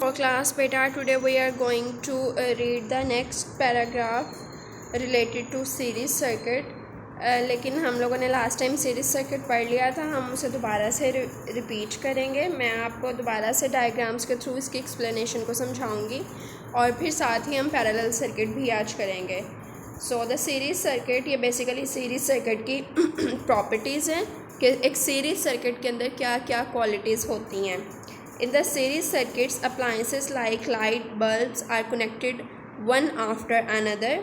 For class beta, today we are going to read the next paragraph related to series circuit. लेकिन हम लोगों ने last time series circuit पढ़ लिया था, हम उसे दोबारा से रिपीट करेंगे। मैं आपको दोबारा से डायग्राम्स के थ्रू इसकी एक्सप्लेनेशन को समझाऊंगी और फिर साथ ही हम पैरेलल सर्किट भी आज करेंगे। सो द सीरीज सर्किट, ये बेसिकली सीरीज सर्किट की प्रॉपर्टीज़ हैं कि एक सीरीज सर्किट के अंदर क्या क्या क्वालिटीज़ होती हैं। In the series circuits, appliances like light bulbs are connected one after another.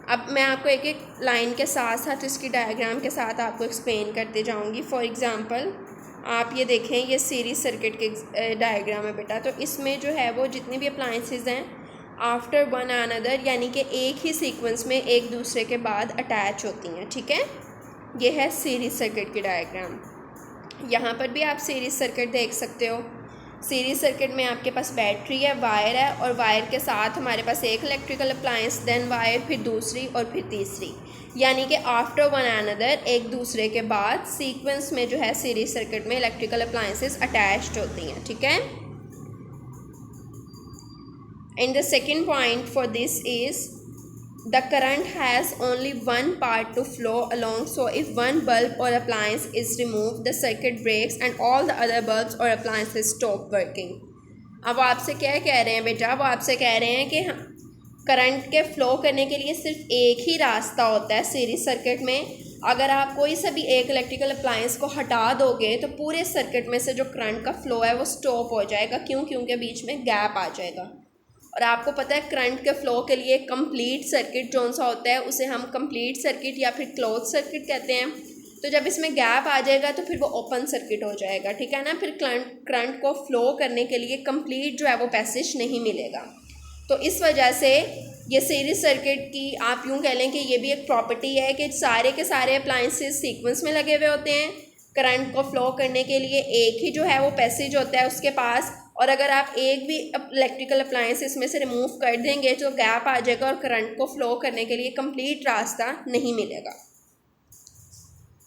अब मैं आपको एक एक लाइन के साथ साथ इसकी डायग्राम के साथ आपको एक्सप्लेन करते जाऊंगी। फॉर एग्जांपल आप ये देखें, ये सीरीज सर्किट के डायग्राम है बेटा। तो इसमें जो है वो जितनी भी अप्लाइंसेस हैं आफ्टर वन अनदर, यानी कि एक ही सीक्वेंस में एक दूसरे के बाद अटैच होती हैं। ठीक है, ये है सीरीज सर्किट की डायग्राम। यहाँ पर भी आप सीरीज सर्किट देख सकते हो। सीरीज सर्किट में आपके पास बैटरी है, वायर है, और वायर के साथ हमारे पास एक इलेक्ट्रिकल अप्लायंस, देन वायर, फिर दूसरी और फिर तीसरी, यानी कि आफ्टर वन अनदर एक दूसरे के बाद सीक्वेंस में जो है सीरीज सर्किट में इलेक्ट्रिकल अप्लायंसेस अटैच्ड होती हैं। ठीक है, and the second point for this is the current has only one path to flow along, so if one bulb or appliance is removed, the circuit breaks and all the other bulbs or appliances stop working. अब आपसे क्या कह रहे हैं बेटा? वो आपसे कह रहे हैं कि करंट के फ़्लो करने के लिए सिर्फ एक ही रास्ता होता है सीरीज सर्किट में। अगर आप कोई सा भी एक इलेक्ट्रिकल अप्लायंस को हटा दोगे तो पूरे सर्किट में से जो करंट का फ़्लो है वो स्टॉप हो जाएगा। क्यों? क्योंकि बीच में गैप आ जाएगा। और आपको पता है करंट के फ़्लो के लिए कंप्लीट सर्किट जो सा होता है उसे हम कंप्लीट सर्किट या फिर क्लोज सर्किट कहते हैं। तो जब इसमें गैप आ जाएगा तो फिर वो ओपन सर्किट हो जाएगा। ठीक है ना, फिर करंट को फ़्लो करने के लिए कंप्लीट जो है वो पैसेज नहीं मिलेगा। तो इस वजह से ये सीरीज सर्किट की आप यूँ कह लें कि ये भी एक प्रॉपर्टी है कि सारे के सारे अप्लायंसेस सीक्वेंस में लगे हुए होते हैं। करंट को फ़्लो करने के लिए एक ही जो है वो पैसेज होता है उसके पास, और अगर आप एक भी इलेक्ट्रिकल अप्लायंस इसमें से रिमूव कर देंगे तो गैप आ जाएगा और करंट को फ़्लो करने के लिए कंप्लीट रास्ता नहीं मिलेगा।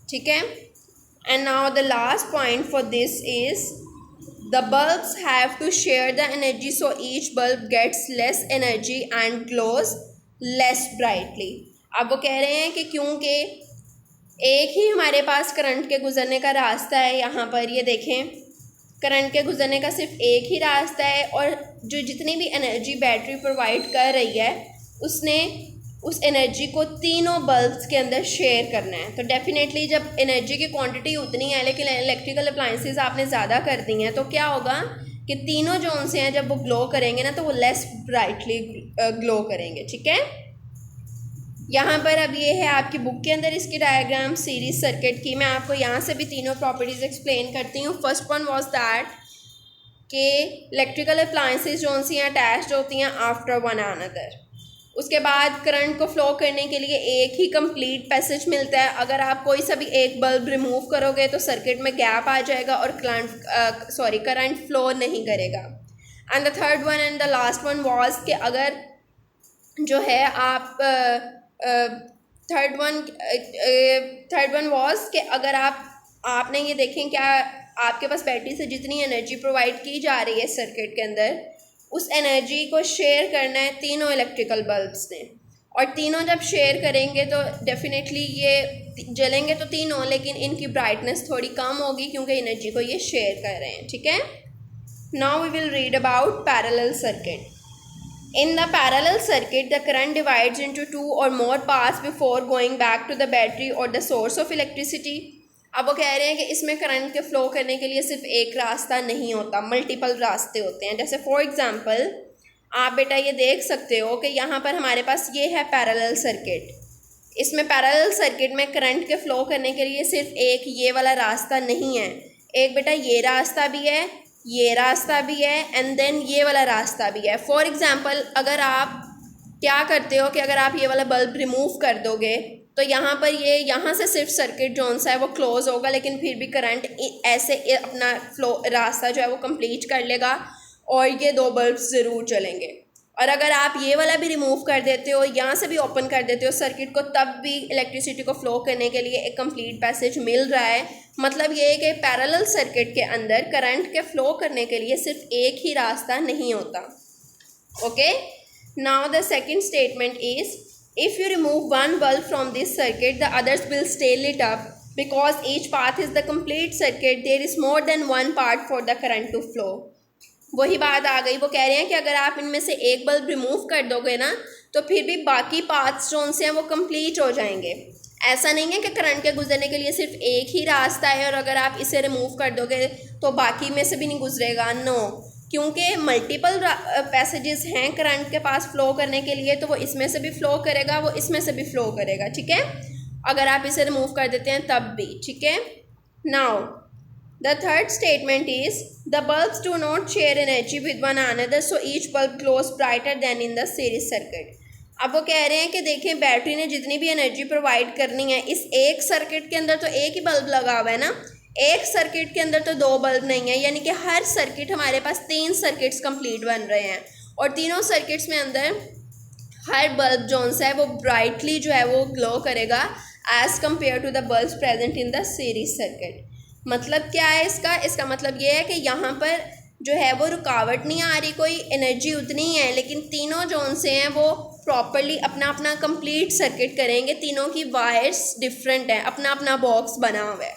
ठीक है, and now the last point for this is the bulbs have to share the energy, so each bulb gets less energy and glows less brightly. अब वो कह रहे हैं कि क्योंकि एक ही हमारे पास करंट के गुजरने का रास्ता है, यहाँ पर ये देखें करंट के गुजरने का सिर्फ एक ही रास्ता है, और जो जितनी भी एनर्जी बैटरी प्रोवाइड कर रही है उसने उस एनर्जी को तीनों बल्ब्स के अंदर शेयर करना है। तो डेफिनेटली जब एनर्जी की क्वांटिटी उतनी है लेकिन इलेक्ट्रिकल अप्लायंसेस आपने ज़्यादा कर दी हैं तो क्या होगा कि तीनों जोन से हैं जब वो ग्लो करेंगे ना तो वो लेस ब्राइटली ग्लो करेंगे। ठीक है, यहाँ पर अब ये है आपकी बुक के अंदर इसकी डायग्राम सीरीज सर्किट की। मैं आपको यहाँ से भी तीनों प्रॉपर्टीज़ एक्सप्लेन करती हूँ। फर्स्ट वन वाज दैट कि इलेक्ट्रिकल अप्लायंसेस जो सी अटैच्ड होती हैं आफ्टर वन अनदर। उसके बाद करंट को फ़्लो करने के लिए एक ही कंप्लीट पैसेज मिलता है। अगर आप कोई सा भी एक बल्ब रिमूव करोगे तो सर्किट में गैप आ जाएगा और करंट फ्लो नहीं करेगा। And the third one and the last one was कि अगर जो है आप थर्ड वन वाज कि अगर आपने ये देखें क्या आपके पास बैटरी से जितनी एनर्जी प्रोवाइड की जा रही है सर्किट के अंदर उस एनर्जी को शेयर करना है तीनों इलेक्ट्रिकल बल्ब्स ने, और तीनों जब शेयर करेंगे तो डेफिनेटली ये जलेंगे तो तीनों, लेकिन इनकी ब्राइटनेस थोड़ी कम होगी क्योंकि एनर्जी को ये शेयर कर रहे हैं। ठीक है, now we will read about parallel circuit. In the parallel circuit, the current divides into two or more paths before going back to the battery or the source of electricity. अब वो कह रहे हैं कि इसमें करंट के flow करने के लिए सिर्फ एक रास्ता नहीं होता, मल्टीपल रास्ते होते हैं। जैसे फॉर एग्जांपल आप बेटा ये देख सकते हो कि यहाँ पर हमारे पास ये है पैरेलल सर्किट। इसमें पैरेलल सर्किट में करंट के फ़्लो करने के लिए सिर्फ एक ये वाला रास्ता नहीं है, एक बेटा ये रास्ता भी है, ये रास्ता भी है, एंड देन ये वाला रास्ता भी है। फॉर एग्ज़ाम्पल अगर आप क्या करते हो कि अगर आप ये वाला बल्ब रिमूव कर दोगे तो यहाँ पर ये यहाँ से सिर्फ सर्किट जोन सा है वो क्लोज़ होगा, लेकिन फिर भी करंट ऐसे अपना फ्लो रास्ता जो है वो कंप्लीट कर लेगा और ये दो बल्ब ज़रूर चलेंगे। और अगर आप ये वाला भी रिमूव कर देते हो, यहाँ से भी ओपन कर देते हो सर्किट को, तब भी इलेक्ट्रिसिटी को फ्लो करने के लिए एक कंप्लीट पैसेज मिल रहा है। मतलब ये है कि पैरेलल सर्किट के अंदर करंट के फ्लो करने के लिए सिर्फ एक ही रास्ता नहीं होता। Okay, now the second statement is if you remove one bulb from this circuit the others will stay lit up because each path is the complete circuit there is more than one part for the current to flow. वही बात आ गई, वो कह रहे हैं कि अगर आप इनमें से एक बल्ब रिमूव कर दोगे ना तो फिर भी बाकी पाथ्स जो उनसे हैं वो कंप्लीट हो जाएंगे। ऐसा नहीं है कि करंट के गुजरने के लिए सिर्फ एक ही रास्ता है और अगर आप इसे रिमूव कर दोगे तो बाकी में से भी नहीं गुजरेगा। नो, क्योंकि मल्टीपल पैसेजेस हैं करंट के पास फ्लो करने के लिए, तो वो इसमें से भी फ्लो करेगा, वो इसमें से भी फ्लो करेगा। ठीक है, अगर आप इसे रिमूव कर देते हैं तब भी। ठीक है, now the third statement is the bulbs do not share energy with one another so each bulb glows brighter than in the series circuit। अब वो कह रहे हैं कि देखें, बैटरी ने जितनी भी एनर्जी प्रोवाइड करनी है इस एक सर्किट के अंदर तो एक ही बल्ब लगा हुआ है ना, एक सर्किट के अंदर तो दो बल्ब नहीं है, यानी कि हर सर्किट हमारे पास 3 सर्किट्स कंप्लीट बन रहे हैं और तीनों सर्किट्स में अंदर हर बल्ब जो सा है वो ब्राइटली जो है वो ग्लो करेगा as compare to the bulbs present in the series circuit. मतलब क्या है इसका मतलब ये है कि यहाँ पर जो है वो रुकावट नहीं आ रही, कोई एनर्जी उतनी ही है, लेकिन तीनों जोन से हैं वो प्रॉपरली अपना अपना कंप्लीट सर्किट करेंगे। तीनों की वायर्स डिफरेंट हैं, अपना अपना बॉक्स बना हुआ है।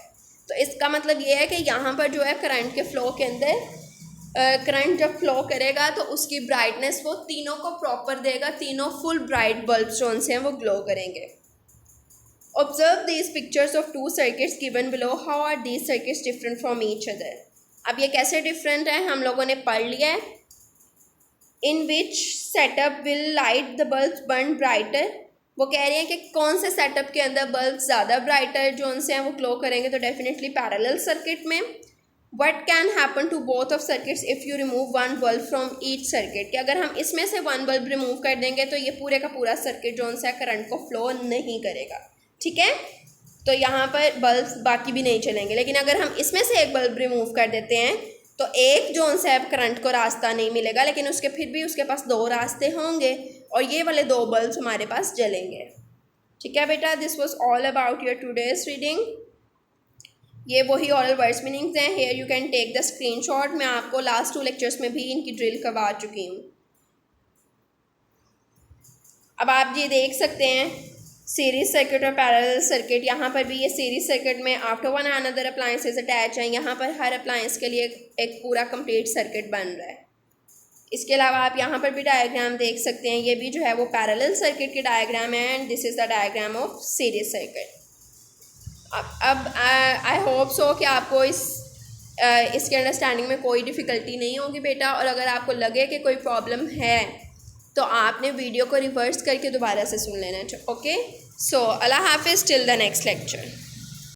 तो इसका मतलब ये है कि यहाँ पर जो है करंट के फ्लो के अंदर करंट जब फ्लो करेगा तो उसकी ब्राइटनेस वो तीनों को प्रॉपर देगा, तीनों फुल ब्राइट बल्ब जोन से हैं वो ग्लो करेंगे। Observe these pictures of two circuits given below. How are these circuits different from each other? अब ये कैसे डिफरेंट है हम लोगों ने पढ़ लिया है। In which setup will light the bulbs burn brighter? वो कह रही हैं कि कौन से सेटअप के अंदर बल्ब ज़्यादा ब्राइटर जो उनसे हैं वो ग्लो करेंगे, तो डेफिनेटली पैरेलल सर्किट में। What can happen to both of circuits if you remove one bulb from each circuit? कि अगर हम इसमें से वन बल्ब रिमूव कर देंगे तो ये पूरे का पूरा सर्किट जो उनसे करंट को फ्लो नहीं करेगा। ठीक है, तो यहाँ पर बल्ब बाकी भी नहीं चलेंगे, लेकिन अगर हम इसमें से एक बल्ब रिमूव कर देते हैं तो एक जोन से अब करंट को रास्ता नहीं मिलेगा, लेकिन उसके फिर भी उसके पास 2 रास्ते होंगे और ये वाले 2 बल्ब हमारे पास जलेंगे। ठीक है बेटा, this was all about your today's reading. ये वही ऑरल वर्ड्स मीनिंग्स हैं। Here you can take the screenshot. मैं आपको लास्ट 2 लेक्चर्स में भी इनकी ड्रिल करवा चुकी हूँ। अब आप ये देख सकते हैं सीरीज सर्किट और पैरेलल सर्किट। यहाँ पर भी ये सीरीज सर्किट में after one another appliances attach हैं। यहाँ पर हर अप्लायंस के लिए एक पूरा कंप्लीट सर्किट बन रहा है। इसके अलावा आप यहाँ पर भी डायग्राम देख सकते हैं, ये भी जो है वो पैरेलल सर्किट की डायग्राम है and this is the diagram of series circuit. अब आई होप सो कि आपको इसके अंडरस्टैंडिंग में कोई डिफ़िकल्टी नहीं होगी बेटा, और अगर आपको लगे कि कोई प्रॉब्लम है तो आपने वीडियो को रिवर्स करके दोबारा से सुन लेना। ओके, सो अल्लाह हाफिज़ टिल द नेक्स्ट लेक्चर।